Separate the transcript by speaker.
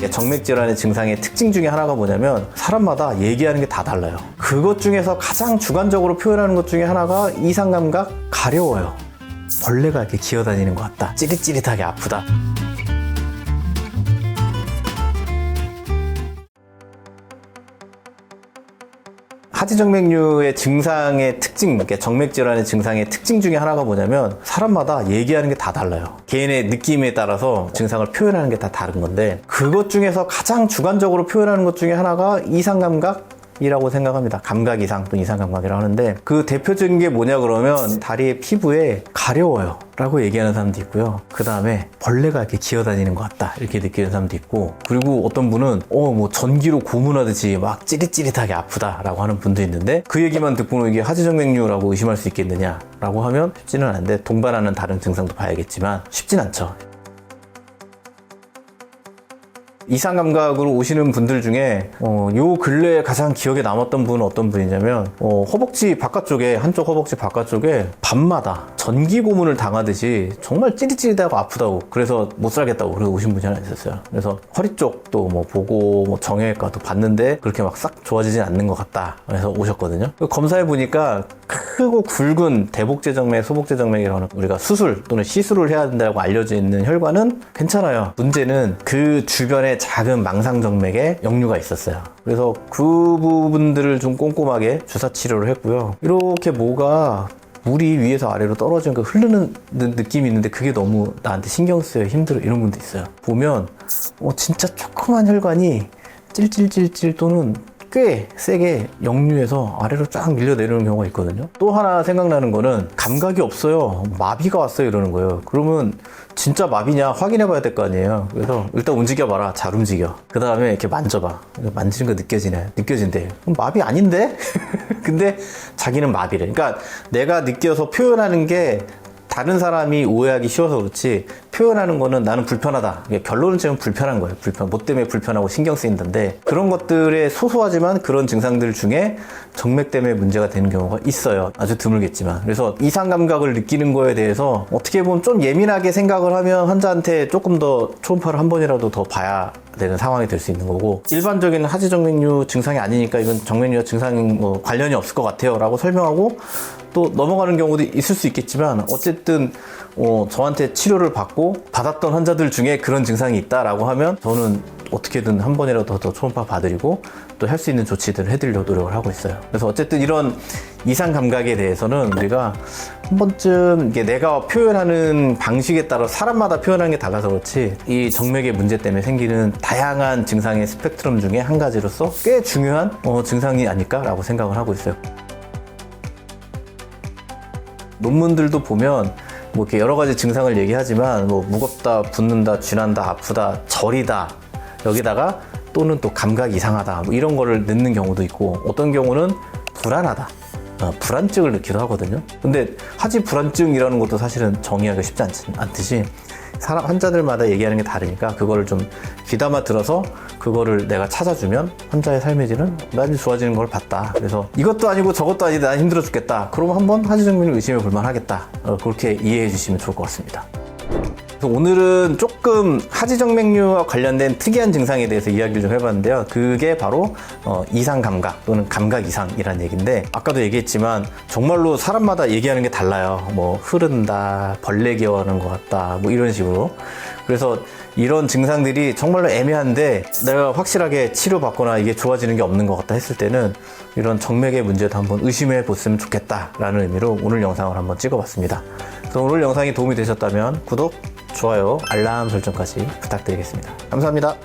Speaker 1: 정맥질환의 증상의 특징 중에 하나가 뭐냐면 사람마다 얘기하는 게 다 달라요. 그것 중에서 가장 주관적으로 표현하는 것 중에 하나가 이상감각, 가려워요. 벌레가 이렇게 기어다니는 것 같다. 찌릿찌릿하게 아프다. 하지정맥류의 증상의 특징, 정맥질환의 증상의 특징 중에 하나가 뭐냐면 사람마다 얘기하는 게 다 달라요. 개인의 느낌에 따라서 증상을 표현하는 게 다 다른 건데 그것 중에서 가장 주관적으로 표현하는 것 중에 하나가 이상감각, 이라고 생각합니다. 감각 이상 또는 이상 감각이라고 하는데 그 대표적인 게 뭐냐 그러면 다리의 피부에 가려워요 라고 얘기하는 사람도 있고요. 그 다음에 벌레가 이렇게 기어다니는 것 같다 이렇게 느끼는 사람도 있고, 그리고 어떤 분은 뭐 전기로 고문하듯이 막 찌릿찌릿하게 아프다 라고 하는 분도 있는데 그 얘기만 듣고는 이게 하지정맥류라고 의심할 수 있겠느냐 라고 하면 쉽지는 않은데 동반하는 다른 증상도 봐야겠지만 쉽진 않죠. 이상감각으로 오시는 분들 중에 요 근래에 가장 기억에 남았던 분은 어떤 분이냐면 허벅지 바깥쪽에, 한쪽 허벅지 바깥쪽에 밤마다 전기 고문을 당하듯이 정말 찌릿찌릿하고 아프다고, 그래서 못 살겠다고 그러고 오신 분이 하나 있었어요. 그래서 허리 쪽도 뭐 보고 뭐 정형외과도 봤는데 그렇게 막 싹 좋아지진 않는 것 같다 그래서 오셨거든요. 검사해 보니까 크고 굵은 대복제정맥, 소복제정맥이라는 우리가 수술 또는 시술을 해야 된다고 알려져 있는 혈관은 괜찮아요. 문제는 그 주변에 작은 망상정맥에 역류가 있었어요. 그래서 그 부분들을 좀 꼼꼼하게 주사 치료를 했고요. 이렇게 뭐가 물이 위에서 아래로 떨어지는 거 흐르는 느낌이 있는데 그게 너무 나한테 신경 쓰여 힘들어 이런 분도 있어요. 보면 진짜 조그만 혈관이 찔찔찔찔 또는 꽤 세게 역류해서 아래로 쫙 밀려 내리는 경우가 있거든요. 또 하나 생각나는 거는 감각이 없어요. 마비가 왔어요 이러는 거예요. 그러면 진짜 마비냐 확인해 봐야 될 거 아니에요. 그래서 일단 움직여봐라. 잘 움직여. 그 다음에 이렇게 만져봐. 만지는 거 느껴진대. 그럼 마비 아닌데? 근데 자기는 마비래. 그러니까 내가 느껴서 표현하는 게 다른 사람이 오해하기 쉬워서 그렇지 표현하는 거는 나는 불편하다. 결론은 지금 불편한 거예요. 뭐 때문에 불편하고 신경 쓰인다는데 그런 것들의 소소하지만 그런 증상들 중에 정맥 때문에 문제가 되는 경우가 있어요. 아주 드물겠지만. 그래서 이상 감각을 느끼는 거에 대해서 어떻게 보면 좀 예민하게 생각을 하면 환자한테 조금 더 초음파를 한 번이라도 더 봐야 되는 상황이 될 수 있는 거고, 일반적인 하지정맥류 증상이 아니니까 이건 정맥류와 증상이 뭐 관련이 없을 것 같아요 라고 설명하고 또 넘어가는 경우도 있을 수 있겠지만 어쨌든 저한테 치료를 받았던 환자들 중에 그런 증상이 있다라고 하면 저는 어떻게든 한 번이라도 더 초음파 봐드리고 또 할 수 있는 조치들을 해드리려고 노력을 하고 있어요. 그래서 어쨌든 이런 이상 감각에 대해서는 우리가 한 번쯤 이게 내가 표현하는 방식에 따라 사람마다 표현하는 게 달라서 그렇지 이 정맥의 문제 때문에 생기는 다양한 증상의 스펙트럼 중에 한 가지로서 꽤 중요한 증상이 아닐까라고 생각을 하고 있어요. 논문들도 보면 뭐 이렇게 여러 가지 증상을 얘기하지만 뭐 무겁다, 붓는다, 쥐난다, 아프다, 저리다, 여기다가 또는 또 감각이 이상하다 뭐 이런 거를 넣는 경우도 있고, 어떤 경우는 불안하다, 불안증을 넣기도 하거든요. 근데 하지 불안증이라는 것도 사실은 정의하기가 쉽지 않듯이 사람 환자들마다 얘기하는 게 다르니까 그거를 좀 귀담아 들어서 그거를 내가 찾아주면 환자의 삶의 질은 많이 좋아지는 걸 봤다. 그래서 이것도 아니고 저것도 아니고 난 힘들어 죽겠다. 그러면 한번 하지정맥류 의심해 볼만 하겠다. 그렇게 이해해 주시면 좋을 것 같습니다. 그래서 오늘은 조금 하지정맥류와 관련된 특이한 증상에 대해서 이야기를 좀 해봤는데요. 그게 바로 이상 감각 또는 감각 이상이라는 얘기인데, 아까도 얘기했지만 정말로 사람마다 얘기하는 게 달라요. 뭐 흐른다, 벌레 기어하는 것 같다, 뭐 이런 식으로. 그래서 이런 증상들이 정말로 애매한데 내가 확실하게 치료받거나 이게 좋아지는 게 없는 것 같다 했을 때는 이런 정맥의 문제도 한번 의심해 봤으면 좋겠다라는 의미로 오늘 영상을 한번 찍어봤습니다. 그래서 오늘 영상이 도움이 되셨다면 구독, 좋아요, 알람 설정까지 부탁드리겠습니다. 감사합니다.